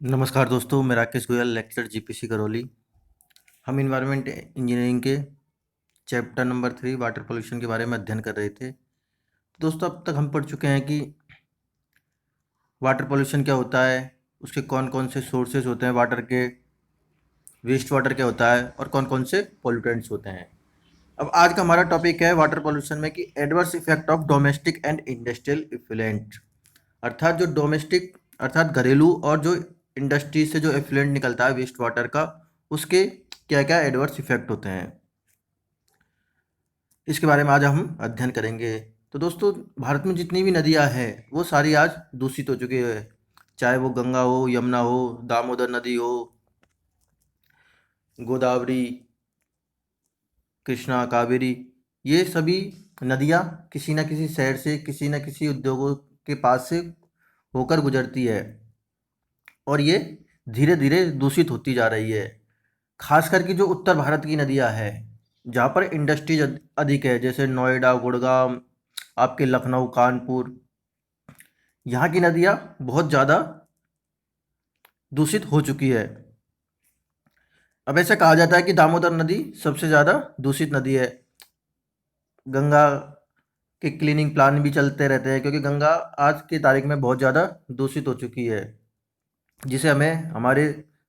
नमस्कार दोस्तों, मैं राकेश गोयल, लेक्चर जीपीसी करौली। हम इन्वायरमेंट इंजीनियरिंग के चैप्टर नंबर 3 वाटर पोल्यूशन के बारे में अध्ययन कर रहे थे। दोस्तों, अब तक हम पढ़ चुके हैं कि वाटर पोल्यूशन क्या होता है, उसके कौन कौन से सोर्सेज होते हैं वाटर के, वेस्ट वाटर क्या होता है और कौन कौन से पोल्यूटेंट्स होते हैं। अब आज का हमारा टॉपिक है वाटर पोल्यूशन में कि adverse effect of domestic and industrial effluent, अर्थात जो डोमेस्टिक अर्थात घरेलू और जो इंडस्ट्री से जो एफ्लुएंट निकलता है वेस्ट वाटर का, उसके क्या क्या एडवर्स इफेक्ट होते हैं, इसके बारे में आज हम अध्ययन करेंगे। तो दोस्तों, भारत में जितनी भी नदियां हैं वो सारी आज दूषित हो चुकी है, चाहे वो गंगा हो, यमुना हो, दामोदर नदी हो, गोदावरी, कृष्णा, कावेरी। ये सभी नदियां किसी न किसी शहर से, किसी न किसी उद्योगों के पास से होकर गुजरती है और ये धीरे धीरे दूषित होती जा रही है। खास करके जो उत्तर भारत की नदियां हैं, जहाँ पर इंडस्ट्रीज अधिक है, जैसे नोएडा, गुड़गांव, आपके लखनऊ, कानपुर, यहाँ की नदियाँ बहुत ज़्यादा दूषित हो चुकी है। अब ऐसा कहा जाता है कि दामोदर नदी सबसे ज़्यादा दूषित नदी है। गंगा के क्लीनिंग प्लान भी चलते रहते हैं, क्योंकि गंगा आज की तारीख में बहुत ज़्यादा दूषित हो चुकी है, जिसे हमें हमारे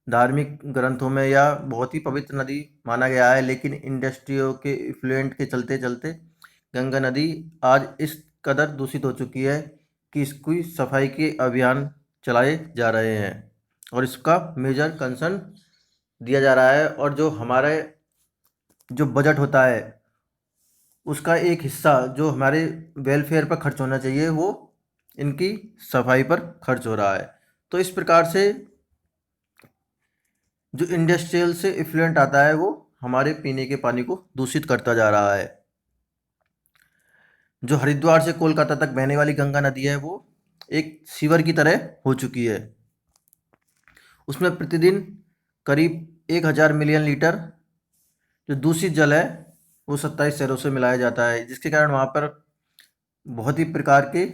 धार्मिक ग्रंथों में या बहुत ही पवित्र नदी माना गया है। लेकिन इंडस्ट्रियों के इफ्लुएंट के चलते चलते गंगा नदी आज इस कदर दूषित हो चुकी है कि इसकी सफाई के अभियान चलाए जा रहे हैं और इसका मेजर कंसर्न दिया जा रहा है। और जो हमारे जो बजट होता है, उसका एक हिस्सा जो हमारे वेलफेयर पर खर्च होना चाहिए, वो इनकी सफाई पर खर्च हो रहा है। तो इस प्रकार से जो इंडस्ट्रियल से इफ्लुएंट आता है वो हमारे पीने के पानी को दूषित करता जा रहा है। जो हरिद्वार से कोलकाता तक बहने वाली गंगा नदी है, वो एक सीवर की तरह हो चुकी है। उसमें प्रतिदिन करीब 1,000 मिलियन लीटर जो दूषित जल है वो 27 शहरों से मिलाया जाता है, जिसके कारण वहाँ पर बहुत ही प्रकार के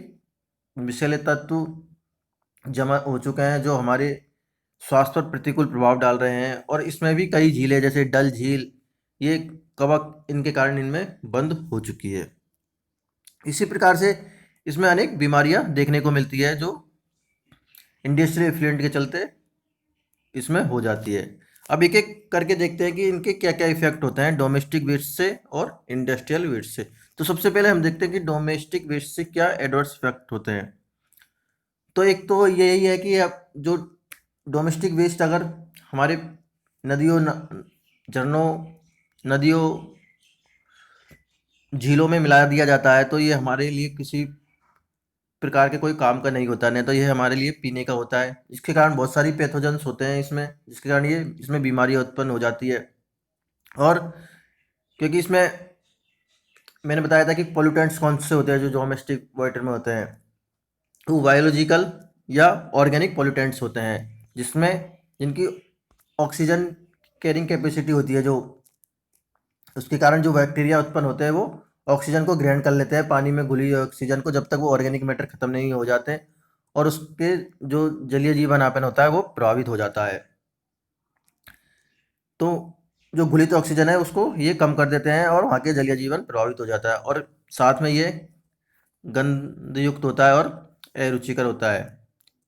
विषैले तत्व जमा हो चुके हैं जो हमारे स्वास्थ्य पर प्रतिकूल प्रभाव डाल रहे हैं। और इसमें भी कई झीलें, जैसे डल झील, ये कवक इनके कारण इनमें बंद हो चुकी है। इसी प्रकार से इसमें अनेक बीमारियां देखने को मिलती है जो इंडस्ट्रियल इफ्लुएंट के चलते इसमें हो जाती है। अब एक एक करके देखते हैं कि इनके क्या क्या इफेक्ट होते हैं डोमेस्टिक वेस्ट से और इंडस्ट्रियल वेस्ट से। तो सबसे पहले हम देखते हैं कि डोमेस्टिक वेस्ट से क्या एडवर्स इफेक्ट होते हैं। तो एक तो यही है कि अब जो डोमेस्टिक वेस्ट अगर हमारे नदियों, झरनों, नदियों, झीलों में मिला दिया जाता है, तो ये हमारे लिए किसी प्रकार के कोई काम का नहीं होता, नहीं तो ये हमारे लिए पीने का होता है। इसके कारण बहुत सारी पैथोजेंस होते हैं इसमें, जिसके कारण ये इसमें बीमारियां उत्पन्न हो जाती है। और क्योंकि इसमें मैंने बताया था कि पोल्यूटेंट्स कौन से होते हैं जो डोमेस्टिक वाटर में होते हैं, तो बायोलॉजिकल या ऑर्गेनिक पोल्यूटेंट्स होते हैं, जिसमें जिनकी ऑक्सीजन कैरिंग कैपेसिटी होती है, जो उसके कारण जो बैक्टीरिया उत्पन्न होते हैं वो ऑक्सीजन को ग्रहण कर लेते हैं, पानी में घुली हुई ऑक्सीजन को, जब तक वो ऑर्गेनिक मैटर खत्म नहीं हो जाते, और उसके जो जलीय जीवनापन होता है वो प्रभावित हो जाता है। तो जो घुलित ऑक्सीजन है उसको ये कम कर देते हैं और वहाँ के जलीय जीवन प्रभावित हो जाता है, और साथ में ये गंधयुक्त होता है और अरुचिकर होता है।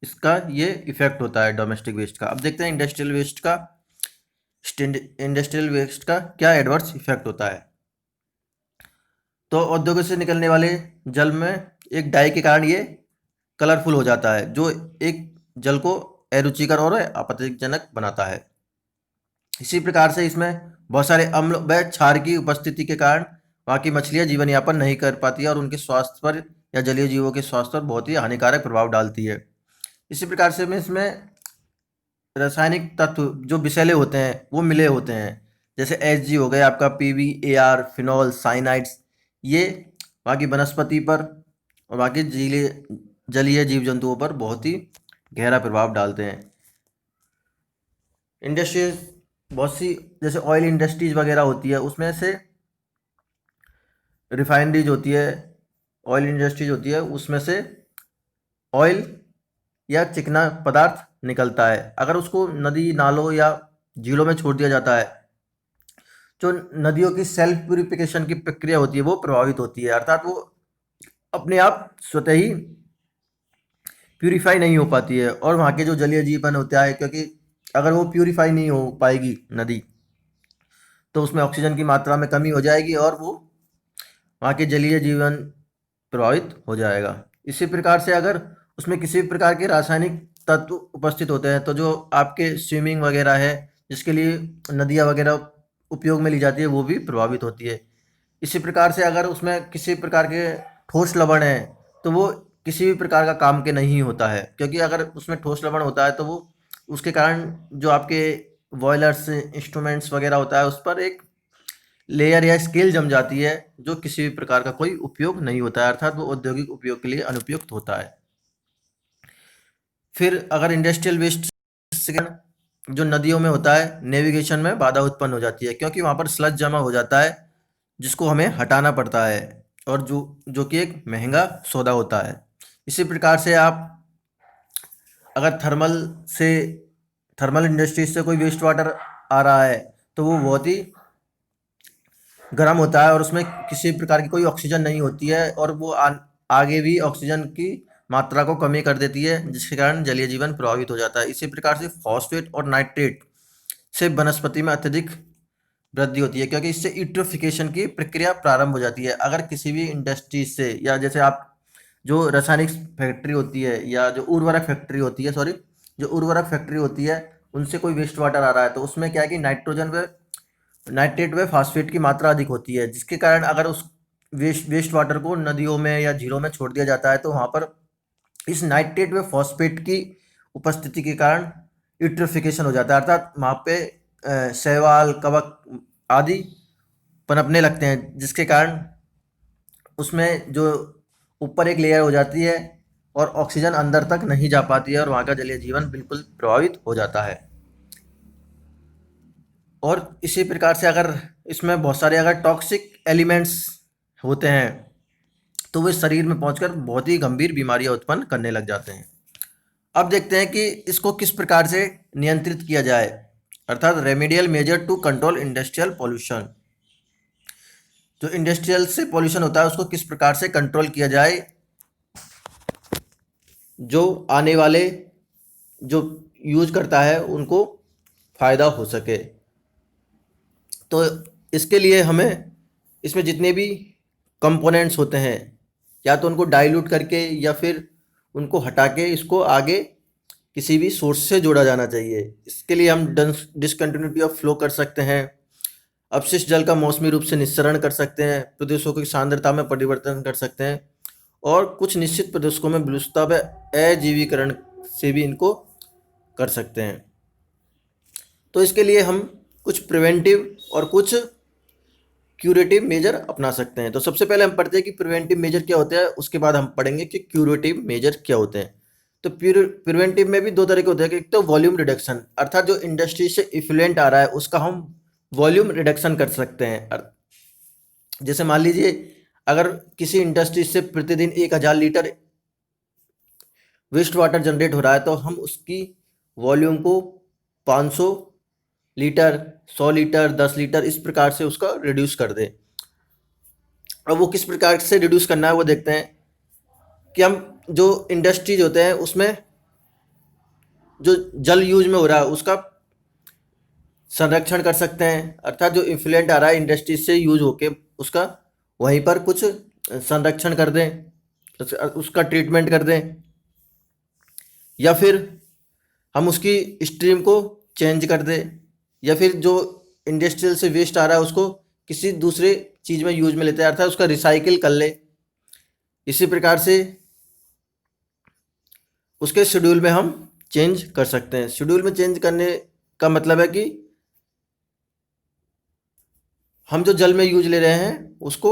इसका ये इफेक्ट होता है डोमेस्टिक वेस्ट का। अब देखते हैं इंडस्ट्रियल वेस्ट का। इंडस्ट्रियल वेस्ट का क्या एडवर्स इफेक्ट होता है। तो औद्योगिक से निकलने वाले जल में एक डाई के कारण ये कलरफुल हो जाता है, जो एक जल को अरुचिकर और आपत्तिजनक बनाता है। इसी प्रकार से इसमें बहुत सारे अम्ल व क्षार की उपस्थिति के कारण वहाँ की मछलियाँ जीवन यापन नहीं कर पाती है और उनके स्वास्थ्य पर या जलीय जीवों के स्वास्थ्य पर बहुत ही हानिकारक प्रभाव डालती है। इसी प्रकार से में इसमें रासायनिक तत्व जो विषैले होते हैं वो मिले होते हैं, जैसे एच हो गया आपका, PBAR, फिनॉल, साइनाइड्स, ये वहाँ की वनस्पति पर और वहाँ के जलीय जीव जंतुओं पर बहुत ही गहरा प्रभाव डालते हैं। इंडस्ट्रीज बहुत सी, जैसे ऑयल इंडस्ट्रीज वगैरह होती है, उसमें से रिफाइनरीज होती है, ऑयल इंडस्ट्रीज होती है, उसमें से ऑयल या चिकना पदार्थ निकलता है। अगर उसको नदी नालों या झीलों में छोड़ दिया जाता है, जो नदियों की सेल्फ प्यूरिफिकेशन की प्रक्रिया होती है वो प्रभावित होती है, अर्थात वो अपने आप स्वतः ही प्यूरिफाई नहीं हो पाती है। और वहाँ के जो जलीय जीवन होता है, क्योंकि अगर वो प्यूरिफाई नहीं हो पाएगी नदी, तो उसमें ऑक्सीजन की मात्रा में कमी हो जाएगी और वो वहाँ के जलीय जीवन प्रभावित हो जाएगा। इसी प्रकार से अगर उसमें किसी भी प्रकार के रासायनिक तत्व उपस्थित होते हैं, तो जो आपके स्विमिंग वगैरह है, जिसके लिए नदियाँ वगैरह उपयोग में ली जाती है, वो भी प्रभावित होती है। इसी प्रकार से अगर उसमें किसी प्रकार के ठोस लवण है, तो वो किसी भी प्रकार का काम के नहीं होता है, क्योंकि अगर उसमें ठोस लवण होता है तो वो उसके कारण जो आपके बॉयलर्स इंस्ट्रूमेंट्स वगैरह होता है उस पर एक लेयर या स्केल जम जाती है, जो किसी भी प्रकार का कोई उपयोग नहीं होता है, अर्थात वो औद्योगिक उपयोग के लिए अनुपयुक्त होता है। फिर अगर इंडस्ट्रियल वेस्ट जो नदियों में होता है, नेविगेशन में बाधा उत्पन्न हो जाती है, क्योंकि वहाँ पर स्लज जमा हो जाता है जिसको हमें हटाना पड़ता है, और जो कि एक महंगा सौदा होता है। इसी प्रकार से आप अगर थर्मल इंडस्ट्रीज से कोई वेस्ट वाटर आ रहा है, तो वो बहुत ही गर्म होता है और उसमें किसी प्रकार की कोई ऑक्सीजन नहीं होती है, और वो आगे भी ऑक्सीजन की मात्रा को कमी कर देती है, जिसके कारण जलीय जीवन प्रभावित हो जाता है। इसी प्रकार से फॉस्फेट और नाइट्रेट से वनस्पति में अत्यधिक वृद्धि होती है, क्योंकि इससे यूट्रोफिकेशन की प्रक्रिया प्रारंभ हो जाती है। अगर किसी भी इंडस्ट्री से, या जैसे आप जो रासायनिक फैक्ट्री होती है या जो उर्वरक फैक्ट्री होती है, सॉरी, जो उर्वरक फैक्ट्री होती है, उनसे कोई वेस्ट वाटर आ रहा है, तो उसमें क्या है कि नाइट्रेट व फास्फेट की मात्रा अधिक होती है, जिसके कारण अगर उस वेस्ट वाटर को नदियों में या झीलों में छोड़ दिया जाता है, तो वहाँ पर इस नाइट्रेट व फॉस्फेट की उपस्थिति के कारण यूट्रोफिकेशन हो जाता है, अर्थात वहाँ पे शैवाल, कवक आदि पनपने लगते हैं, जिसके कारण उसमें जो ऊपर एक लेयर हो जाती है और ऑक्सीजन अंदर तक नहीं जा पाती है, और वहाँ का जलीय जीवन बिल्कुल प्रभावित हो जाता है। और इसी प्रकार से अगर इसमें बहुत सारे अगर टॉक्सिक एलिमेंट्स होते हैं, तो वे शरीर में पहुंचकर बहुत ही गंभीर बीमारियां उत्पन्न करने लग जाते हैं। अब देखते हैं कि इसको किस प्रकार से नियंत्रित किया जाए, अर्थात remedial measure to control industrial pollution. जो इंडस्ट्रियल से पॉल्यूशन होता है उसको किस प्रकार से कंट्रोल किया जाए, जो आने वाले जो यूज करता है उनको फायदा हो सके। तो इसके लिए हमें इसमें जितने भी कंपोनेंट्स होते हैं, या तो उनको डाइल्यूट करके या फिर उनको हटा के इसको आगे किसी भी सोर्स से जोड़ा जाना चाहिए। इसके लिए हम डिसकंटिन्यूटी ऑफ फ्लो कर सकते हैं, अपशिष्ट जल का मौसमी रूप से निस्सरण कर सकते हैं, प्रदेशों की सांद्रता में परिवर्तन कर सकते हैं, और कुछ निश्चित प्रदेशों में विलुप्तता व अजीवीकरण से भी इनको कर सकते हैं। तो इसके लिए हम कुछ प्रिवेंटिव और कुछ क्यूरेटिव मेजर अपना सकते हैं। तो सबसे पहले हम पढ़ते हैं कि प्रिवेंटिव मेजर क्या होते हैं, उसके बाद हम पढ़ेंगे कि क्यूरेटिव मेजर क्या होते हैं। तो प्रिवेंटिव में भी दो तरह के होते हैं। एक तो वॉल्यूम रिडक्शन, अर्थात जो इंडस्ट्री से इफ्लुएंट आ रहा है उसका हम वॉल्यूम रिडक्शन कर सकते हैं। जैसे मान लीजिए अगर किसी इंडस्ट्री से प्रतिदिन 1000 लीटर वेस्ट वाटर जनरेट हो रहा है, तो हम उसकी वॉल्यूम को 500 लीटर, 100 लीटर, 10 लीटर इस प्रकार से उसका रिड्यूस कर दें। अब वो किस प्रकार से रिड्यूस करना है वो देखते हैं कि हम जो इंडस्ट्रीज होते हैं उसमें जो जल यूज में हो रहा है उसका संरक्षण कर सकते हैं, अर्थात जो इफ्लुएंट आ रहा है इंडस्ट्रीज से यूज होके उसका वहीं पर कुछ संरक्षण कर दें, उसका ट्रीटमेंट कर दें, या फिर हम उसकी स्ट्रीम को चेंज कर दें, या फिर जो इंडस्ट्रियल से वेस्ट आ रहा है उसको किसी दूसरे चीज़ में यूज में लेते हैं, अर्थात उसका रिसाइकिल कर ले। इसी प्रकार से उसके शेड्यूल में हम चेंज कर सकते हैं। शेड्यूल में चेंज करने का मतलब है कि हम जो जल में यूज ले रहे हैं उसको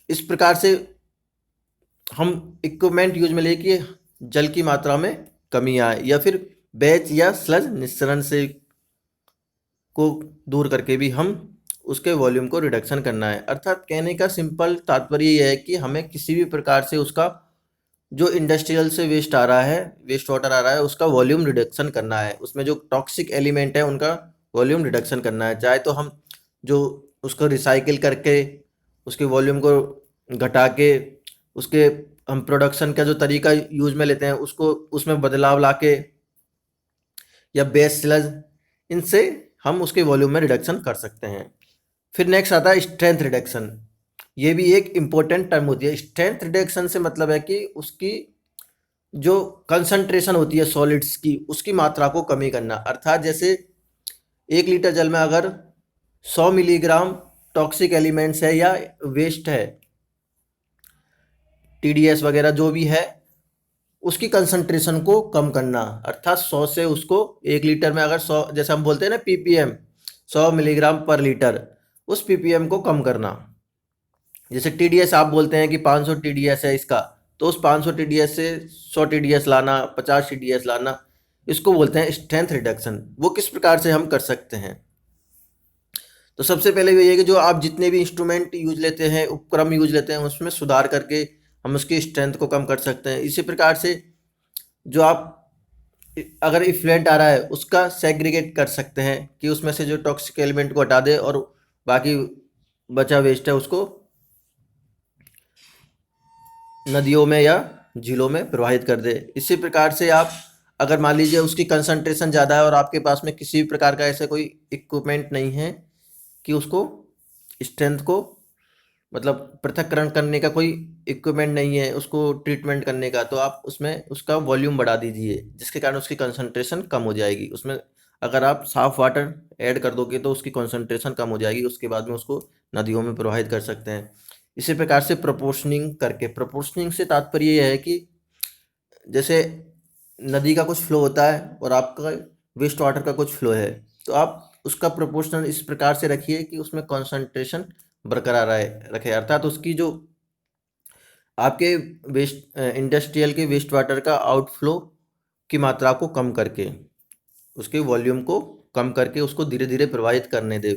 इस प्रकार से हम इक्विपमेंट यूज में ले कि जल की मात्रा में कमी आए, या फिर बैच या स्लज निस्सरण से को दूर करके भी हम उसके वॉल्यूम को रिडक्शन करना है। अर्थात कहने का सिंपल तात्पर्य यह है कि हमें किसी भी प्रकार से उसका जो इंडस्ट्रियल से वेस्ट आ रहा है, वेस्ट वाटर आ रहा है, उसका वॉल्यूम रिडक्शन करना है। उसमें जो टॉक्सिक एलिमेंट है उनका वॉल्यूम रिडक्शन करना है। चाहे तो हम जो उसको रिसाइकिल करके उसके वॉल्यूम को घटा के उसके हम प्रोडक्शन का जो तरीका यूज में लेते हैं उसको उसमें बदलाव लाके, या बेस स्लज, इनसे हम उसके वॉल्यूम में रिडक्शन कर सकते हैं। फिर नेक्स्ट आता है स्ट्रेंथ रिडक्शन। ये भी एक इम्पोर्टेंट टर्म होती है। स्ट्रेंथ रिडक्शन से मतलब है कि उसकी जो कंसंट्रेशन होती है सॉलिड्स की, उसकी मात्रा को कमी करना। अर्थात जैसे 1 लीटर जल में अगर 100 मिलीग्राम टॉक्सिक एलिमेंट्स है या वेस्ट है, टीडीएस वगैरह जो भी है, उसकी कंसंट्रेशन को कम करना। अर्थात 100 से उसको 1 लीटर में अगर 100, जैसे हम बोलते हैं ना पीपीएम, 100 मिलीग्राम पर लीटर, उस पीपीएम को कम करना। जैसे टीडीएस आप बोलते हैं कि 500 टीडीएस है इसका, तो उस 500 टीडीएस से 100 टीडीएस लाना, 50 टीडीएस लाना, इसको बोलते हैं स्ट्रेंथ रिडक्शन। वो किस प्रकार से हम कर सकते हैं? तो सबसे पहले ये है कि जो आप जितने भी इंस्ट्रूमेंट यूज लेते हैं, उपक्रम यूज लेते हैं, उसमें सुधार करके हम उसकी स्ट्रेंथ को कम कर सकते हैं। इसी प्रकार से जो आप अगर इफ्लुएंट आ रहा है उसका सेग्रीगेट कर सकते हैं कि उसमें से जो टॉक्सिक एलिमेंट को हटा दे और बाकी बचा वेस्ट है उसको नदियों में या झीलों में प्रवाहित कर दे। इसी प्रकार से आप अगर मान लीजिए उसकी कंसंट्रेशन ज़्यादा है और आपके पास में किसी भी प्रकार का ऐसा कोई इक्विपमेंट नहीं है कि उसको स्ट्रेंथ को मतलब पृथक्करण करने का कोई इक्विपमेंट नहीं है उसको ट्रीटमेंट करने का, तो आप उसमें उसका वॉल्यूम बढ़ा दीजिए जिसके कारण उसकी कंसंट्रेशन कम हो जाएगी। उसमें अगर आप साफ वाटर ऐड कर दोगे तो उसकी कंसंट्रेशन कम हो जाएगी, उसके बाद में उसको नदियों में प्रवाहित कर सकते हैं। इसी प्रकार से प्रोपोर्शनिंग करके, प्रोपोर्शनिंग से तात्पर्य यह है कि जैसे नदी का कुछ फ्लो होता है और आपका वेस्ट वाटर का कुछ फ्लो है, तो आप उसका प्रोपोर्शनल इस प्रकार से रखिए कि उसमें कंसंट्रेशन बरकरार रखे। अर्थात उसकी जो आपके वेस्ट इंडस्ट्रियल के वेस्ट वाटर का आउटफ्लो की मात्रा को कम करके, उसके वॉल्यूम को कम करके उसको धीरे धीरे प्रवाहित करने दे।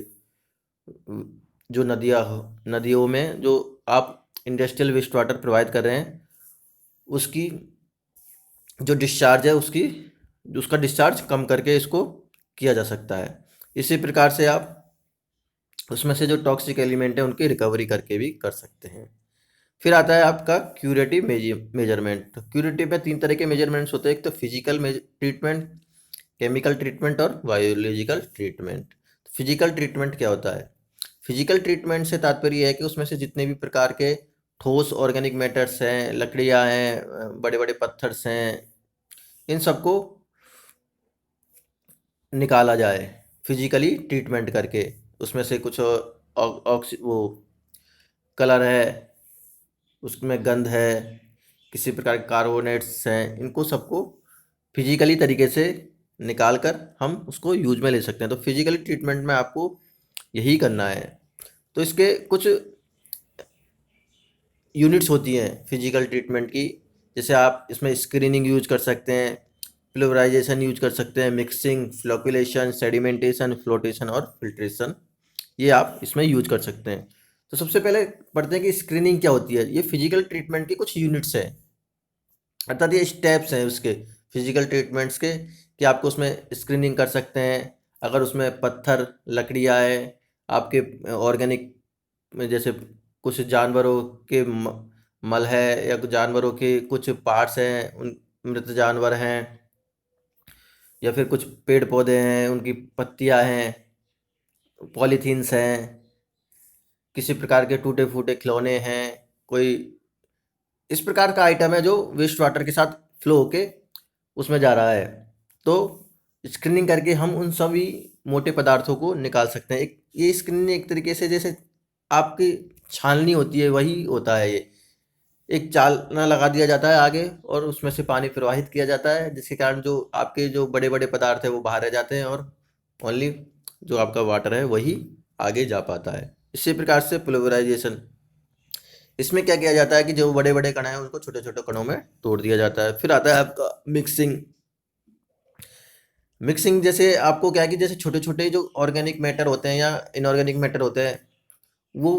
जो नदियों में जो आप इंडस्ट्रियल वेस्ट वाटर प्रोवाइड कर रहे हैं उसकी जो डिस्चार्ज है उसका डिस्चार्ज कम करके इसको किया जा सकता है। इसी प्रकार से आप उसमें से जो टॉक्सिक एलिमेंट है उनकी रिकवरी करके भी कर सकते हैं। फिर आता है आपका क्यूरेटिव मेजरमेंट। तो क्यूरेटिव में 3 तरह के मेजरमेंट्स होते हैं, एक तो फिजिकल ट्रीटमेंट, केमिकल ट्रीटमेंट और बायोलॉजिकल ट्रीटमेंट। फिजिकल ट्रीटमेंट क्या होता है? फिजिकल ट्रीटमेंट से तात्पर्य है कि उसमें से जितने भी प्रकार के ठोस ऑर्गेनिक मैटर्स हैं, लकड़ियाँ हैं, बड़े बड़े पत्थर्स हैं, इन सबको निकाला जाए फिजिकली ट्रीटमेंट करके। उसमें से कुछ वो कलर है, उसमें गंध है, किसी प्रकार के कार्बोनेट्स हैं, इनको सबको फिजिकली तरीके से निकाल कर हम उसको यूज में ले सकते हैं। तो फिजिकली ट्रीटमेंट में आपको यही करना है। तो इसके कुछ यूनिट्स होती हैं फिजिकल ट्रीटमेंट की, जैसे आप इसमें स्क्रीनिंग यूज कर सकते हैं, फ्लोराइजेशन यूज कर सकते हैं, मिक्सिंग, फ्लोकुलेशन, सेडिमेंटेशन, फ्लोटेशन और फिल्ट्रेशन, ये आप इसमें यूज कर सकते हैं। तो सबसे पहले पढ़ते हैं कि स्क्रीनिंग क्या होती है। ये फिजिकल ट्रीटमेंट की कुछ यूनिट्स हैं, अर्थात ये स्टेप्स हैं उसके फिजिकल ट्रीटमेंट्स के, कि आपको उसमें स्क्रीनिंग कर सकते हैं। अगर उसमें पत्थर, लकड़ियाँ है, आपके ऑर्गेनिक में जैसे कुछ जानवरों के मल है या कुछ जानवरों के कुछ पार्ट्स हैं, उन मृत जानवर हैं, या फिर कुछ पेड़ पौधे हैं उनकी पत्तियां हैं, पॉलीथीन्स हैं, किसी प्रकार के टूटे फूटे खिलौने हैं, कोई इस प्रकार का आइटम है जो वेस्ट वाटर के साथ फ्लो होके उसमें जा रहा है। तो स्क्रीनिंग करके हम उन सभी मोटे पदार्थों को निकाल सकते हैं। एक ये स्क्रीनिंग एक तरीके से जैसे आपकी छाननी होती है वही होता है। ये एक चालना लगा दिया जाता है आगे और उसमें से पानी प्रवाहित किया जाता है, जिसके कारण जो आपके जो बड़े बड़े पदार्थ है वो बाहर रह जाते हैं और ओनली जो आपका वाटर है वही आगे जा पाता है। इसी प्रकार से प्लोवराइजेशन, इसमें क्या किया जाता है कि जो बड़े बड़े कण हैं उनको छोटे छोटे कणों में तोड़ दिया जाता है। फिर आता है आपका मिक्सिंग। मिक्सिंग जैसे आपको क्या है कि जैसे छोटे छोटे जो ऑर्गेनिक मैटर होते हैं या इनऑर्गेनिक मैटर होते हैं वो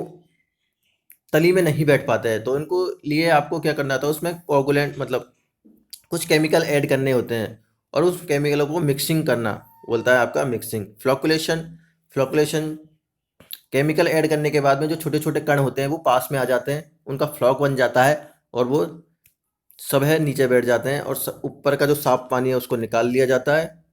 तली में नहीं बैठ पाते हैं, तो इनको लिए आपको क्या करना था, उसमें कोगुलेंट मतलब कुछ केमिकल ऐड करने होते हैं, और उस केमिकलों को मिक्सिंग करना बोलता है आपका mixing. Flocculation, flocculation chemical add करने के बाद में जो छोटे छोटे कण होते हैं वो पास में आ जाते हैं, उनका फ्लॉक बन जाता है, और वो सब है नीचे बैठ जाते हैं, और ऊपर का जो साफ पानी है उसको निकाल लिया जाता है।